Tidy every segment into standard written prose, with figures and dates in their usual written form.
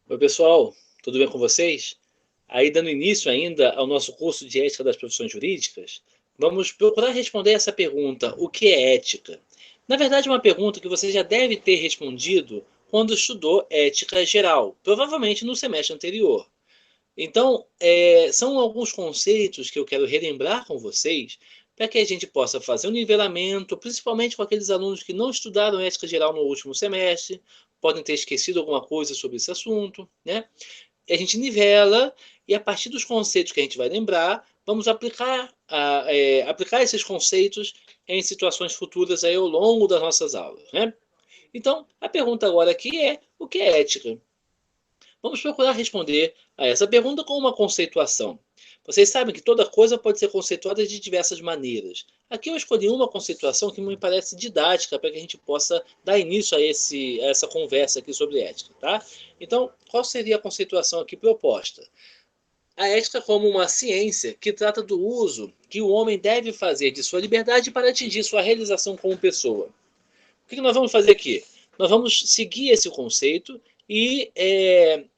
Oi, pessoal, tudo bem com vocês? Aí, dando início ainda ao nosso curso de Ética das Profissões Jurídicas, vamos procurar responder essa pergunta: o que é ética? Na verdade, é uma pergunta que você já deve ter respondido quando estudou Ética Geral, provavelmente no semestre anterior. Então, são alguns conceitos que eu quero relembrar com vocês para que a gente possa fazer um nivelamento, principalmente com aqueles alunos que não estudaram Ética Geral no último semestre, podem ter esquecido alguma coisa sobre esse assunto, né? A gente nivela e a partir dos conceitos que a gente vai lembrar, vamos aplicar esses conceitos em situações futuras aí ao longo das nossas aulas, né? Então, a pergunta agora aqui é: o que é ética? Vamos procurar responder a essa pergunta com uma conceituação. Vocês sabem que toda coisa pode ser conceituada de diversas maneiras. Aqui eu escolhi uma conceituação que me parece didática para que a gente possa dar início a essa conversa aqui sobre ética, tá? Então, qual seria a conceituação aqui proposta? A ética como uma ciência que trata do uso que o homem deve fazer de sua liberdade para atingir sua realização como pessoa. O que nós vamos fazer aqui? Nós vamos seguir esse conceito e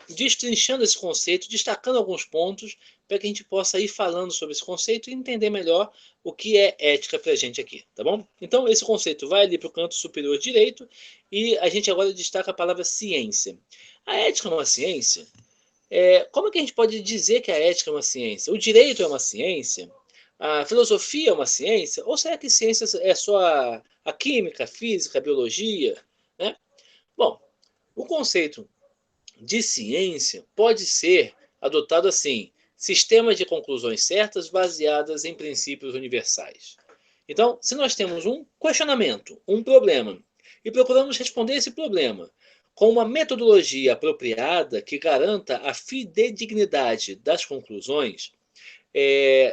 destrinchando esse conceito, destacando alguns pontos para que a gente possa ir falando sobre esse conceito e entender melhor o que é ética para a gente aqui, tá bom? Então, esse conceito vai ali para o canto superior direito e a gente agora destaca a palavra ciência. A ética é uma ciência? Como é que a gente pode dizer que a ética é uma ciência? O direito é uma ciência? A filosofia é uma ciência? Ou será que ciência é só a química, a física, a biologia? Né? Bom, o conceito de ciência pode ser adotado assim: sistema de conclusões certas baseadas em princípios universais. Então, se nós temos um questionamento, um problema, e procuramos responder esse problema com uma metodologia apropriada que garanta a fidedignidade das conclusões,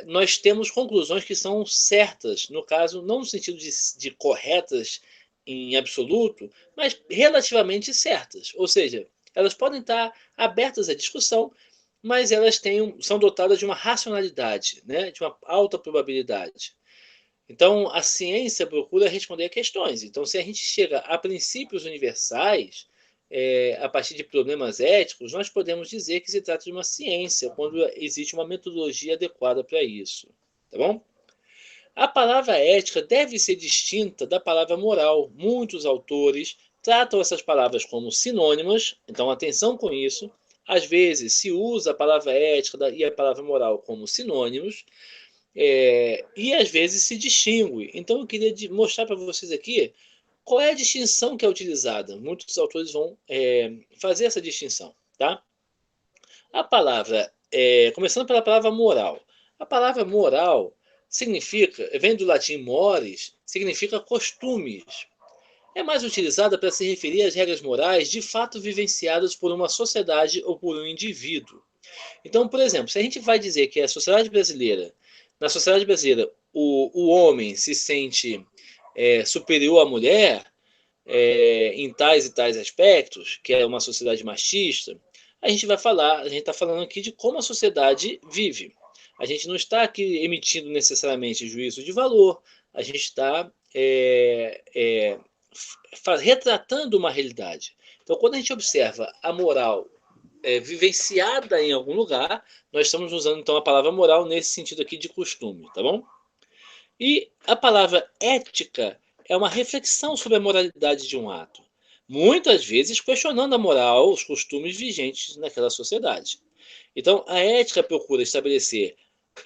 nós temos conclusões que são certas, no caso, não no sentido de corretas em absoluto, mas relativamente certas. Ou seja, elas podem estar abertas à discussão, mas elas são dotadas de uma racionalidade, né, de uma alta probabilidade. Então, a ciência procura responder a questões. Então, se a gente chega a princípios universais, a partir de problemas éticos, nós podemos dizer que se trata de uma ciência, quando existe uma metodologia adequada para isso. Tá bom? A palavra ética deve ser distinta da palavra moral. Muitos autores tratam essas palavras como sinônimas, então atenção com isso. Às vezes se usa a palavra ética e a palavra moral como sinônimos, e às vezes se distingue. Então eu queria mostrar para vocês aqui qual é a distinção que é utilizada. Muitos autores vão fazer essa distinção. Tá? A palavra, começando pela palavra moral. A palavra moral significa, vem do latim mores, significa costumes. É mais utilizada para se referir às regras morais de fato vivenciadas por uma sociedade ou por um indivíduo. Então, por exemplo, se a gente vai dizer que na sociedade brasileira, o homem se sente superior à mulher em tais e tais aspectos, que é uma sociedade machista, a gente está falando aqui de como a sociedade vive. A gente não está aqui emitindo necessariamente juízo de valor, a gente está retratando uma realidade. Então, quando a gente observa a moral vivenciada em algum lugar, nós estamos usando então a palavra moral nesse sentido aqui de costume, tá bom? E a palavra ética é uma reflexão sobre a moralidade de um ato, muitas vezes questionando a moral, os costumes vigentes naquela sociedade. Então, a ética procura estabelecer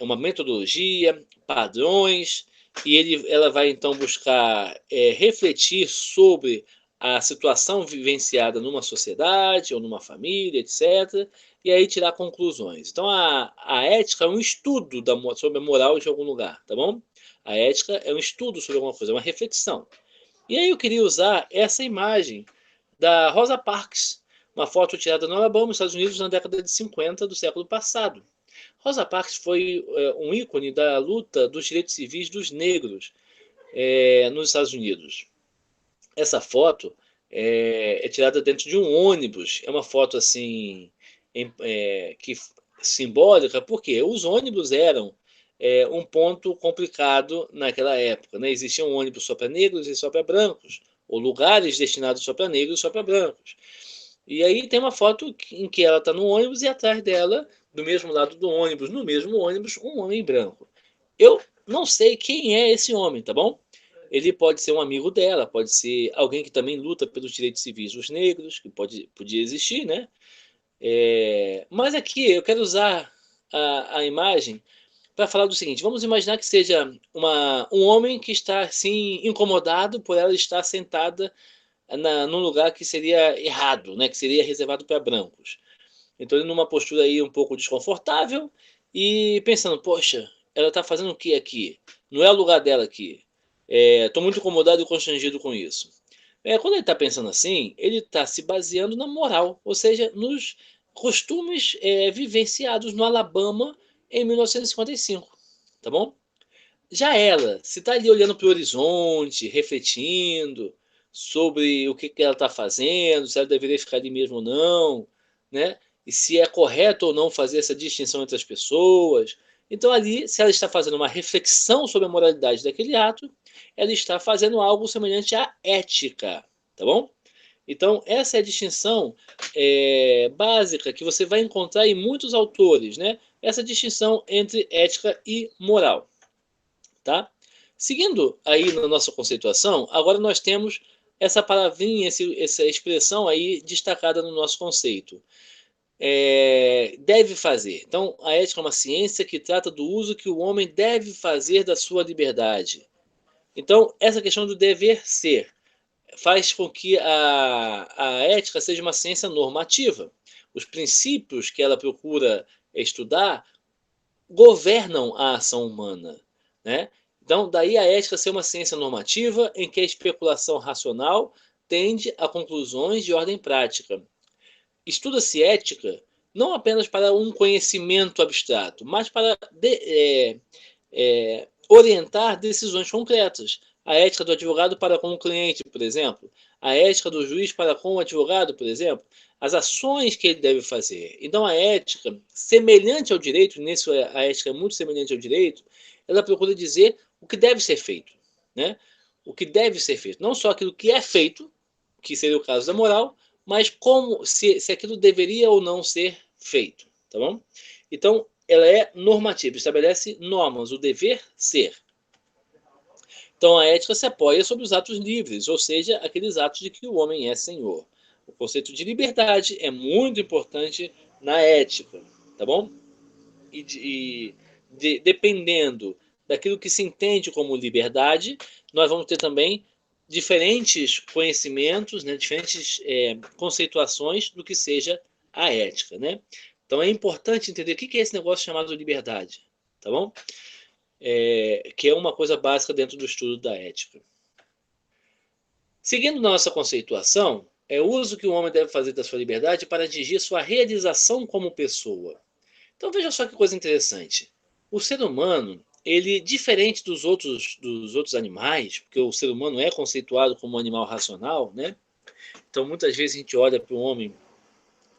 uma metodologia, padrões, e ela vai então buscar refletir sobre a situação vivenciada numa sociedade ou numa família, etc., e aí tirar conclusões. Então, a ética é um estudo sobre a moral de algum lugar, tá bom? A ética é um estudo sobre alguma coisa, é uma reflexão. E aí eu queria usar essa imagem da Rosa Parks, uma foto tirada no Alabama, nos Estados Unidos, na década de 50 do século passado. Rosa Parks foi um ícone da luta dos direitos civis dos negros nos Estados Unidos. Essa foto é tirada dentro de um ônibus. É uma foto assim que simbólica, porque os ônibus eram um ponto complicado naquela época. Né? Existia um ônibus só para negros e só para brancos, ou lugares destinados só para negros e só para brancos. E aí tem uma foto em que ela está no ônibus e atrás dela, do mesmo lado do ônibus, no mesmo ônibus, um homem branco. Eu não sei quem é esse homem, tá bom? Ele pode ser um amigo dela, pode ser alguém que também luta pelos direitos civis dos negros, que podia existir, né? Mas aqui eu quero usar a imagem para falar do seguinte: vamos imaginar que seja um homem que está assim incomodado por ela estar sentada num lugar que seria errado, né? Que seria reservado para brancos. Então ele numa postura aí um pouco desconfortável e pensando, poxa, ela está fazendo o que aqui? Não é o lugar dela aqui. Estou muito incomodado e constrangido com isso. Quando ele está pensando assim, ele está se baseando na moral, ou seja, nos costumes vivenciados no Alabama em 1955, tá bom? Já ela, se está ali olhando para o horizonte, refletindo sobre o que ela está fazendo, se ela deveria ficar ali mesmo ou não, né? E se é correto ou não fazer essa distinção entre as pessoas. Então, ali, se ela está fazendo uma reflexão sobre a moralidade daquele ato, ela está fazendo algo semelhante à ética, tá bom? Então, essa é a distinção básica que você vai encontrar em muitos autores, né? Essa distinção entre ética e moral. Tá? Seguindo aí na nossa conceituação, agora nós temos essa palavrinha, essa expressão aí destacada no nosso conceito. Deve fazer. Então, a ética é uma ciência que trata do uso que o homem deve fazer da sua liberdade. Então, essa questão do dever ser faz com que a ética seja uma ciência normativa. Os princípios que ela procura estudar governam a ação humana, né? Então, daí a ética ser uma ciência normativa em que a especulação racional tende a conclusões de ordem prática. Estuda-se ética não apenas para um conhecimento abstrato, mas para orientar decisões concretas. A ética do advogado para com o cliente, por exemplo. A ética do juiz para com o advogado, por exemplo. As ações que ele deve fazer. Então, a ética, semelhante ao direito, nisso a ética é muito semelhante ao direito, ela procura dizer o que deve ser feito. Né? O que deve ser feito. Não só aquilo que é feito, que seria o caso da moral, mas como se aquilo deveria ou não ser feito. Tá bom? Então, ela é normativa, estabelece normas, o dever ser. Então, a ética se apoia sobre os atos livres, ou seja, aqueles atos de que o homem é senhor. O conceito de liberdade é muito importante na ética, tá bom? Dependendo daquilo que se entende como liberdade, nós vamos ter também diferentes conhecimentos, né, diferentes conceituações do que seja a ética, né? Então é importante entender o que é esse negócio chamado liberdade, tá bom? Que é uma coisa básica dentro do estudo da ética. Seguindo nossa conceituação, é o uso que o homem deve fazer da sua liberdade para atingir sua realização como pessoa. Então veja só que coisa interessante. O ser humano, ele diferente dos outros animais, porque o ser humano é conceituado como um animal racional, né? Então muitas vezes a gente olha para o homem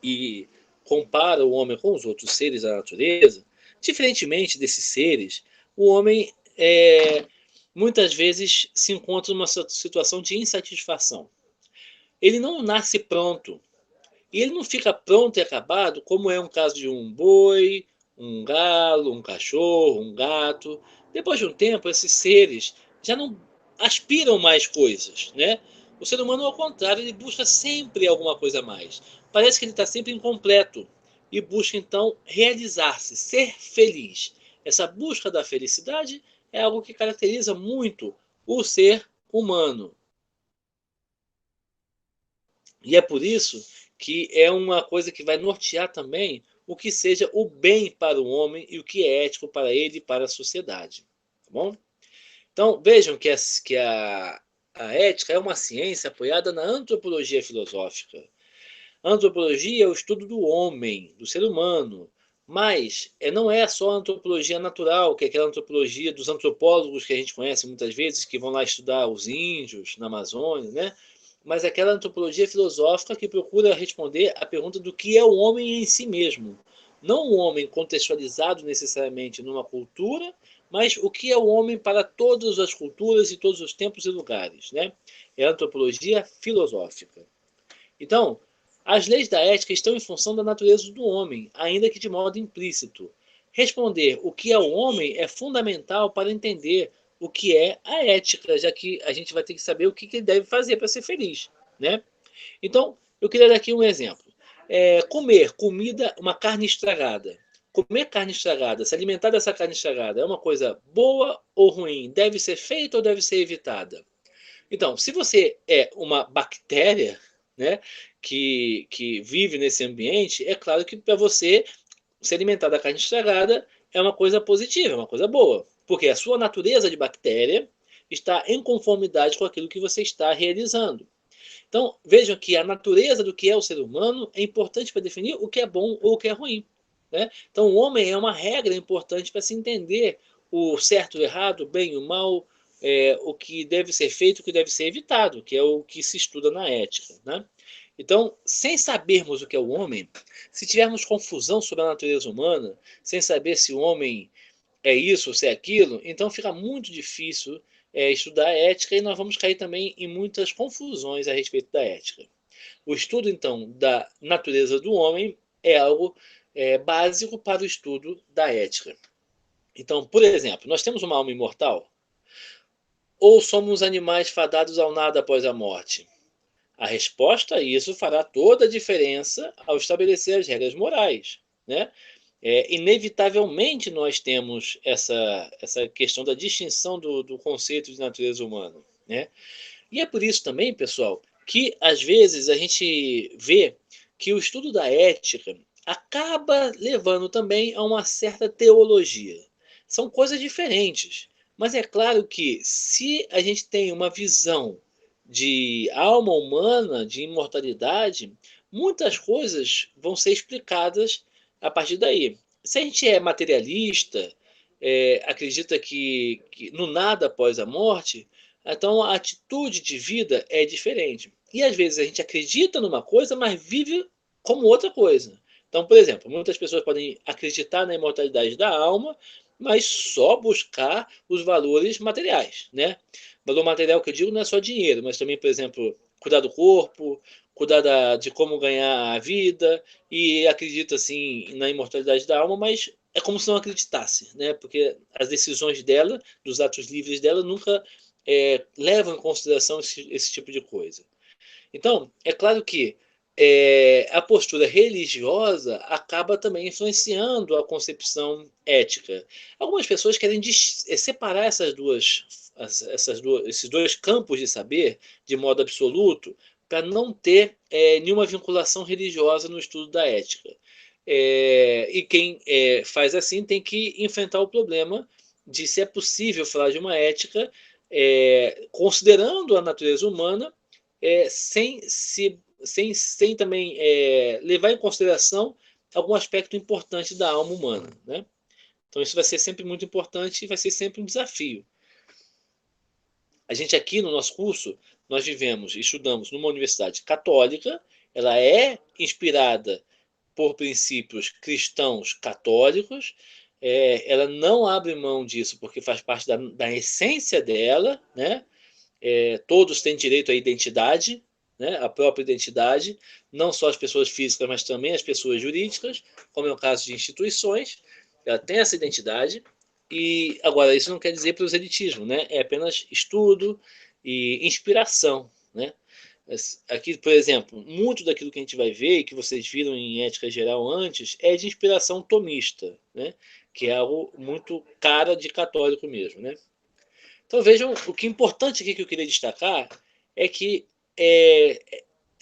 e compara o homem com os outros seres da natureza. Diferentemente desses seres, o homem muitas vezes se encontra numa situação de insatisfação. Ele não nasce pronto. E ele não fica pronto e acabado, como é um caso de um boi, um galo, um cachorro, um gato. Depois de um tempo, esses seres já não aspiram mais coisas, né? O ser humano, ao contrário, ele busca sempre alguma coisa a mais. Parece que ele está sempre incompleto e busca, então, realizar-se, ser feliz. Essa busca da felicidade é algo que caracteriza muito o ser humano. E é por isso que é uma coisa que vai nortear também o que seja o bem para o homem e o que é ético para ele e para a sociedade. Tá bom? Então, vejam que a ética é uma ciência apoiada na antropologia filosófica. A antropologia é o estudo do homem, do ser humano, mas não é só a antropologia natural, que é aquela antropologia dos antropólogos que a gente conhece muitas vezes, que vão lá estudar os índios na Amazônia, né? Mas é aquela antropologia filosófica que procura responder à pergunta do que é o homem em si mesmo. Não o homem contextualizado necessariamente numa cultura, mas o que é o homem para todas as culturas e todos os tempos e lugares, né? É a antropologia filosófica. Então, As leis da ética estão em função da natureza do homem, ainda que de modo implícito. Responder o que é o homem é fundamental para entender o que é a ética, já que a gente vai ter que saber o que ele deve fazer para ser feliz, né? Então, eu queria dar aqui um exemplo. Comer comida, uma carne estragada. Comer carne estragada, se alimentar dessa carne estragada é uma coisa boa ou ruim? Deve ser feita ou deve ser evitada? Então, se você é uma bactéria, né, que vive nesse ambiente, é claro que para você se alimentar da carne estragada é uma coisa positiva, é uma coisa boa. Porque a sua natureza de bactéria está em conformidade com aquilo que você está realizando. Então, vejam que a natureza do que é o ser humano é importante para definir o que é bom ou o que é ruim. Né? Então, o homem é uma regra importante para se entender o certo e o errado, o bem e o mal, o que deve ser feito e o que deve ser evitado, que é o que se estuda na ética. Né? Então, sem sabermos o que é o homem, se tivermos confusão sobre a natureza humana, sem saber se o homem é isso ou se é aquilo, então fica muito difícil estudar ética e nós vamos cair também em muitas confusões a respeito da ética. O estudo, então, da natureza do homem é algo básico para o estudo da ética. Então, por exemplo, nós temos uma alma imortal? Ou somos animais fadados ao nada após a morte? A resposta a isso fará toda a diferença ao estabelecer as regras morais, né? Inevitavelmente nós temos essa questão da distinção do conceito de natureza humana, né? E é por isso também, pessoal, que às vezes a gente vê que o estudo da ética acaba levando também a uma certa teologia. São coisas diferentes, mas é claro que se a gente tem uma visão de alma humana, de imortalidade, muitas coisas vão ser explicadas a partir daí. Se a gente é materialista, acredita que no nada após a morte, então a atitude de vida é diferente. E às vezes a gente acredita numa coisa, mas vive como outra coisa. Então, por exemplo, muitas pessoas podem acreditar na imortalidade da alma, mas só buscar os valores materiais, né? Valor material que eu digo não é só dinheiro, mas também, por exemplo, cuidar do corpo, cuidar de como ganhar a vida, e acredita assim na imortalidade da alma, mas é como se não acreditasse, né? Porque as decisões dela, dos atos livres dela, nunca levam em consideração esse tipo de coisa. Então, é claro que a postura religiosa acaba também influenciando a concepção ética. Algumas pessoas querem separar esses dois campos de saber de modo absoluto para não ter nenhuma vinculação religiosa no estudo da ética. E quem faz assim tem que enfrentar o problema de se é possível falar de uma ética considerando a natureza humana sem também levar em consideração algum aspecto importante da alma humana, né? Então isso vai ser sempre muito importante e vai ser sempre um desafio. A gente aqui no nosso curso, nós estudamos numa universidade católica, ela é inspirada por princípios cristãos católicos, ela não abre mão disso porque faz parte da essência dela, né? Todos têm direito à identidade, né, à própria identidade, não só as pessoas físicas, mas também as pessoas jurídicas, como é o caso de instituições, ela tem essa identidade, e agora isso não quer dizer proselitismo, né, é apenas estudo e inspiração. Né? Aqui, por exemplo, muito daquilo que a gente vai ver e que vocês viram em Ética Geral antes é de inspiração tomista, né, que é algo muito cara de católico mesmo, né? Então vejam, o que é importante aqui que eu queria destacar é que,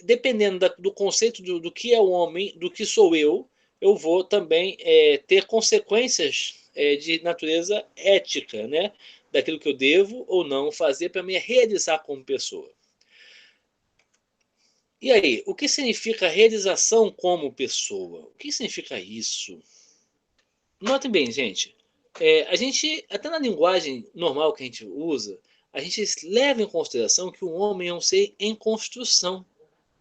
dependendo do conceito do que é o homem, do que sou eu vou também ter consequências de natureza ética, né? Daquilo que eu devo ou não fazer para me realizar como pessoa. E aí, o que significa realização como pessoa? O que significa isso? Notem bem, gente. A gente, até na linguagem normal que a gente usa, a gente leva em consideração que o homem é um ser em construção.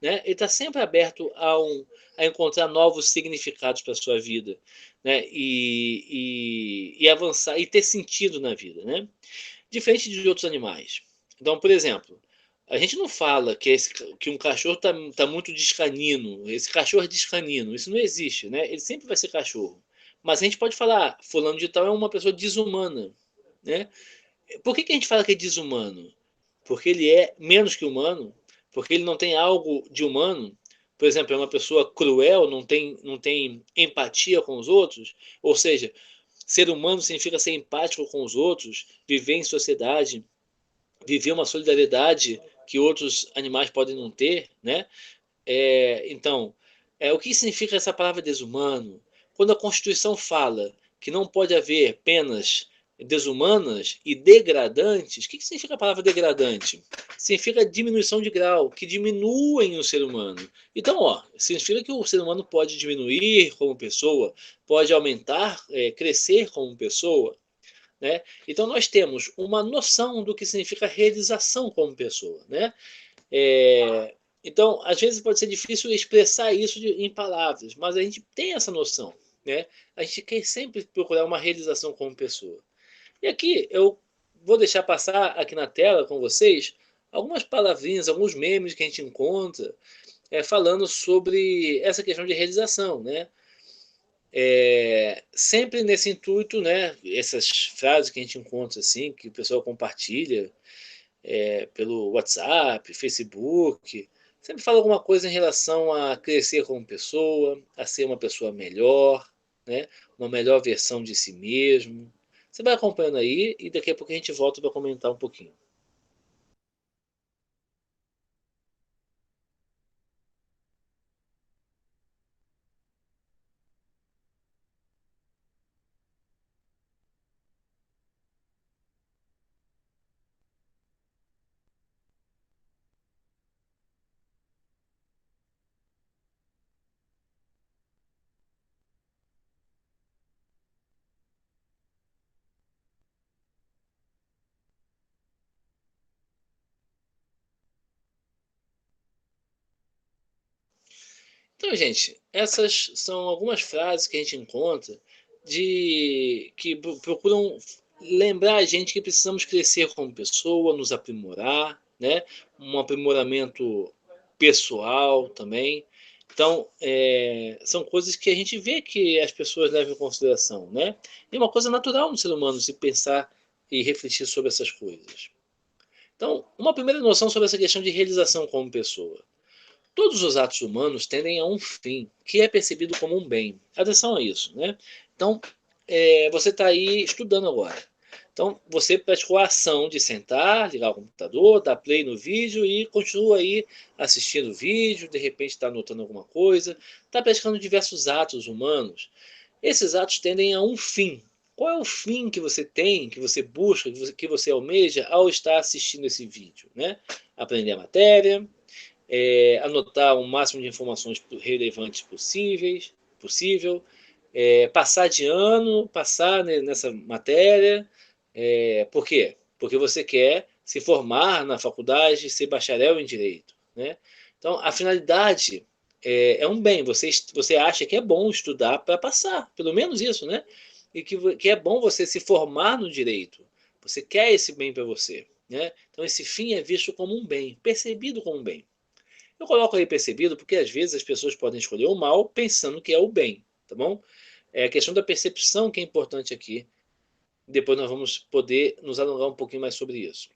Né? Ele está sempre aberto a encontrar novos significados para a sua vida, né? E avançar e ter sentido na vida. Né? Diferente de outros animais. Então, por exemplo, A gente não fala que um cachorro tá muito descanino, esse cachorro é descanino, isso não existe, né? Ele sempre vai ser cachorro. Mas a gente pode falar, fulano de tal é uma pessoa desumana, né? Por que a gente fala que é desumano? Porque ele é menos que humano, porque ele não tem algo de humano. Por exemplo, é uma pessoa cruel, não tem empatia com os outros. Ou seja, ser humano significa ser empático com os outros, viver em sociedade, viver uma solidariedade que outros animais podem não ter, né? Então, o que significa essa palavra desumano? Quando a Constituição fala que não pode haver penas desumanas e degradantes, o que significa a palavra degradante? Significa diminuição de grau, que diminuem o ser humano. Então, significa que o ser humano pode diminuir como pessoa, pode aumentar, crescer como pessoa, né? Então, nós temos uma noção do que significa realização como pessoa, né? É, então, às vezes pode ser difícil expressar isso em palavras, mas a gente tem essa noção, né? A gente quer sempre procurar uma realização como pessoa. E aqui eu vou deixar passar aqui na tela com vocês algumas palavrinhas, alguns memes que a gente encontra falando sobre essa questão de realização, né? Sempre nesse intuito, né? Essas frases que a gente encontra assim, que o pessoal compartilha, pelo WhatsApp, Facebook, sempre fala alguma coisa em relação a crescer como pessoa, a ser uma pessoa melhor, né? Uma melhor versão de si mesmo. Você vai acompanhando aí e daqui a pouco a gente volta para comentar um pouquinho. Então, gente, essas são algumas frases que a gente encontra que procuram lembrar a gente que precisamos crescer como pessoa, nos aprimorar, né? Um aprimoramento pessoal também. Então, são coisas que a gente vê que as pessoas levam em consideração, né? E uma coisa natural no ser humano se pensar e refletir sobre essas coisas. Então, uma primeira noção sobre essa questão de realização como pessoa. Todos os atos humanos tendem a um fim, que é percebido como um bem. Atenção a isso, né? Então, você está aí estudando agora. Então, você praticou a ação de sentar, ligar o computador, dar play no vídeo e continua aí assistindo o vídeo, de repente está anotando alguma coisa, está praticando diversos atos humanos. Esses atos tendem a um fim. Qual é o fim que você tem, que você busca, que você almeja ao estar assistindo esse vídeo, né? Aprender a matéria, anotar o máximo de informações relevantes possível, passar de ano, passar nessa matéria. Por quê? Porque você quer se formar na faculdade, ser bacharel em direito, né? Então, a finalidade é um bem. Você acha que é bom estudar para passar, pelo menos isso, né? E que é bom você se formar no direito. Você quer esse bem para você, né? Então, esse fim é visto como um bem, percebido como um bem. Eu coloco aí percebido porque às vezes as pessoas podem escolher o mal pensando que é o bem, tá bom? É a questão da percepção que é importante aqui. Depois nós vamos poder nos alongar um pouquinho mais sobre isso.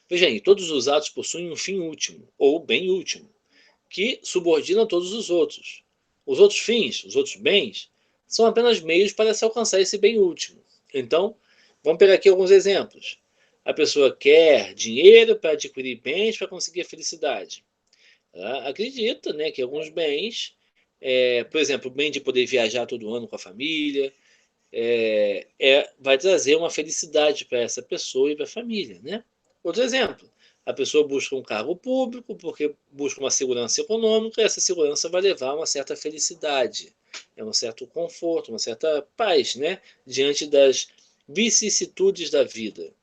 Veja aí, todos os atos possuem um fim último, ou bem último, que subordina todos os outros. Os outros fins, os outros bens, são apenas meios para se alcançar esse bem último. Então, vamos pegar aqui alguns exemplos. A pessoa quer dinheiro para adquirir bens para conseguir a felicidade. Acredita, né, que alguns bens, por exemplo, o bem de poder viajar todo ano com a família, vai trazer uma felicidade para essa pessoa e para a família, né? Outro exemplo, a pessoa busca um cargo público porque busca uma segurança econômica e essa segurança vai levar a uma certa felicidade, um certo conforto, uma certa paz, né, diante das vicissitudes da vida.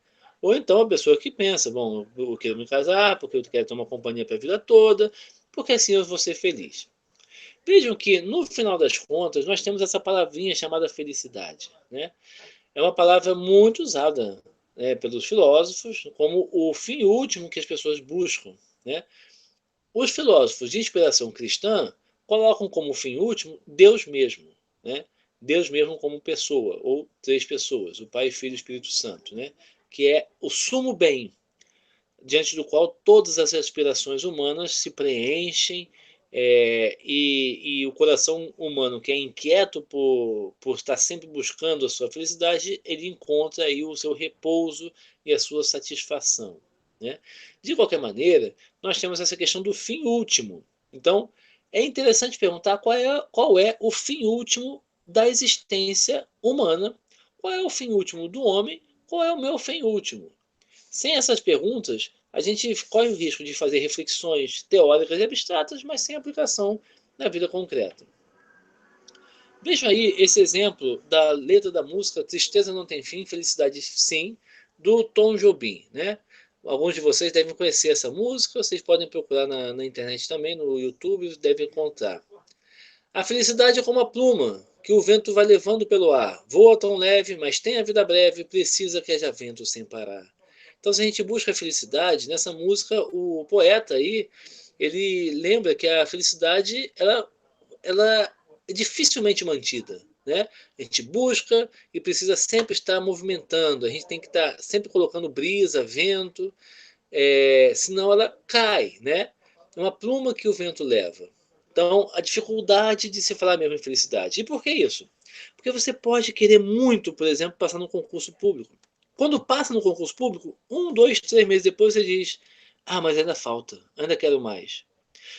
Ou então a pessoa que pensa, bom, eu quero me casar porque eu quero ter uma companhia para a vida toda, porque assim eu vou ser feliz. Vejam que, no final das contas, nós temos essa palavrinha chamada felicidade, né? É uma palavra muito usada, né, pelos filósofos como o fim último que as pessoas buscam, né? Os filósofos de inspiração cristã colocam como fim último Deus mesmo, né? Deus mesmo como pessoa, ou três pessoas, o Pai, Filho e Espírito Santo, né? Que é o sumo bem, diante do qual todas as aspirações humanas se preenchem, e o coração humano, que é inquieto por estar sempre buscando a sua felicidade, ele encontra aí o seu repouso e a sua satisfação, né? De qualquer maneira, nós temos essa questão do fim último. Então, é interessante perguntar qual é o fim último da existência humana, qual é o fim último do homem, qual é o meu fim último. Sem essas perguntas, a gente corre o risco de fazer reflexões teóricas e abstratas, mas sem aplicação na vida concreta. Veja aí esse exemplo da letra da música Tristeza Não Tem Fim, Felicidade Sim, do Tom Jobim, né? Alguns de vocês devem conhecer essa música, vocês podem procurar na internet também, no YouTube, devem encontrar. A felicidade é como a pluma que o vento vai levando pelo ar. Voa tão leve, mas tem a vida breve, precisa que haja vento sem parar. Então, se a gente busca a felicidade, nessa música, o poeta aí, ele lembra que a felicidade, ela é dificilmente mantida, né? A gente busca e precisa sempre estar movimentando, a gente tem que estar sempre colocando brisa, vento, senão ela cai, né? É uma pluma que o vento leva. Então, a dificuldade de se falar mesmo em felicidade. E por que isso? Porque você pode querer muito, por exemplo, passar no concurso público. Quando passa no concurso público, 1, 2, 3 meses depois você diz: ah, mas ainda falta, ainda quero mais.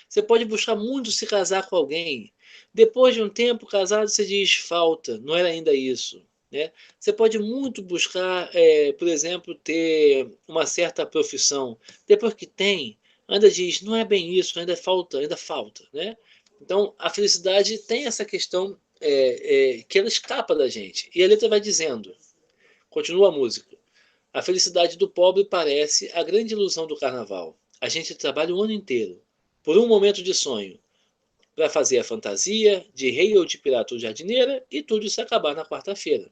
Você pode buscar muito se casar com alguém. Depois de um tempo casado, você diz: falta, não era ainda isso. Né? Você pode muito buscar, por exemplo, ter uma certa profissão. Depois que tem, ainda diz: não é bem isso, ainda falta, ainda falta. Né? Então, a felicidade tem essa questão que ela escapa da gente. E a letra vai dizendo, continua a música: a felicidade do pobre parece a grande ilusão do carnaval. A gente trabalha o ano inteiro, por um momento de sonho, para fazer a fantasia de rei ou de pirata ou jardineira e tudo isso acabar na quarta-feira.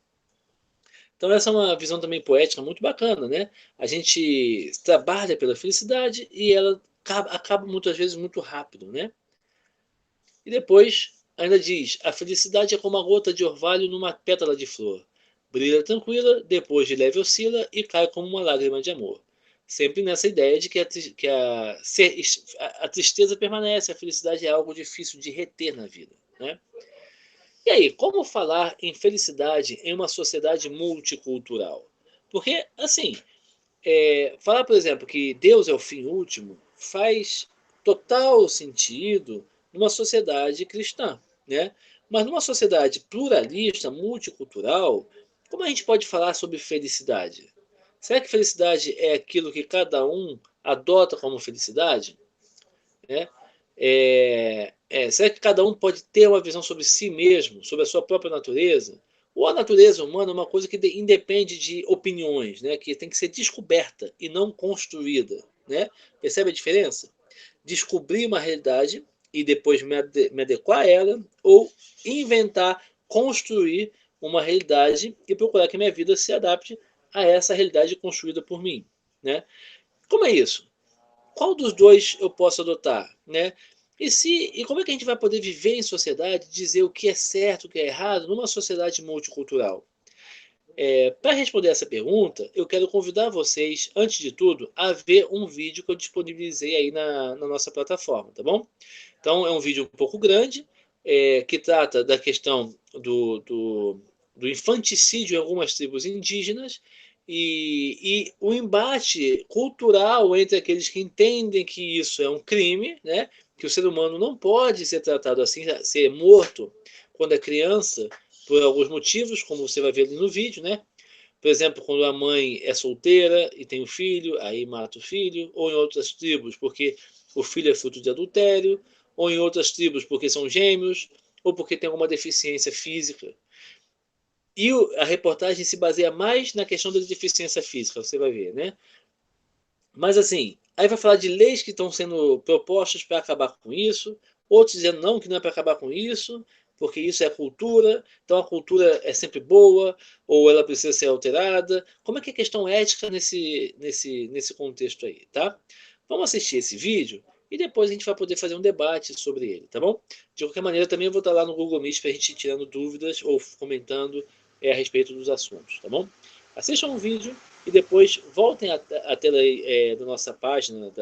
Então essa é uma visão também poética muito bacana, né? A gente trabalha pela felicidade e ela acaba muitas vezes muito rápido, né? E depois ainda diz: a felicidade é como a gota de orvalho numa pétala de flor. Brilha tranquila, depois de leve oscila e cai como uma lágrima de amor. Sempre nessa ideia de a tristeza permanece, a felicidade é algo difícil de reter na vida, né? E aí, como falar em felicidade em uma sociedade multicultural? Porque, assim, falar, por exemplo, que Deus é o fim último faz total sentido numa sociedade cristã, né? Mas numa sociedade pluralista, multicultural, como a gente pode falar sobre felicidade? Será que felicidade é aquilo que cada um adota como felicidade? Né? Será que cada um pode ter uma visão sobre si mesmo, sobre a sua própria natureza? Ou a natureza humana é uma coisa que independe de opiniões, né? Que tem que ser descoberta e não construída. Né? Percebe a diferença? Descobrir uma realidade e depois me adequar a ela, ou inventar, construir uma realidade e procurar que minha vida se adapte a essa realidade construída por mim. Né? Como é isso? Qual dos dois eu posso adotar, né? E como é que a gente vai poder viver em sociedade, dizer o que é certo, o que é errado, numa sociedade multicultural? Para responder essa pergunta, eu quero convidar vocês, antes de tudo, a ver um vídeo que eu disponibilizei aí na nossa plataforma, tá bom? Então, é um vídeo um pouco grande, que trata da questão do infanticídio em algumas tribos indígenas e o embate cultural entre aqueles que entendem que isso é um crime, né? Que o ser humano não pode ser tratado assim, ser morto quando é criança, por alguns motivos, como você vai ver ali no vídeo, né? Por exemplo, quando a mãe é solteira e tem um filho, aí mata o filho, ou em outras tribos, porque o filho é fruto de adultério, ou em outras tribos, porque são gêmeos, ou porque tem alguma deficiência física. E a reportagem se baseia mais na questão da deficiência física, você vai ver, né? Mas assim, aí vai falar de leis que estão sendo propostas para acabar com isso, outros dizendo não, que não é para acabar com isso, porque isso é cultura, então a cultura é sempre boa, ou ela precisa ser alterada. Como é que é a questão ética nesse contexto aí, tá? Vamos assistir esse vídeo e depois a gente vai poder fazer um debate sobre ele, tá bom? De qualquer maneira, também eu vou estar lá no Google Meet para a gente ir tirando dúvidas ou comentando a respeito dos assuntos, tá bom? Assistam um vídeo e depois voltem à tela da nossa página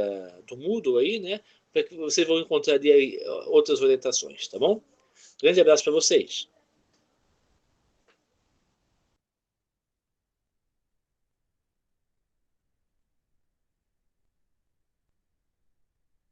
do Moodle aí, né? Para que vocês vão encontrar ali outras orientações, tá bom? Grande abraço para vocês.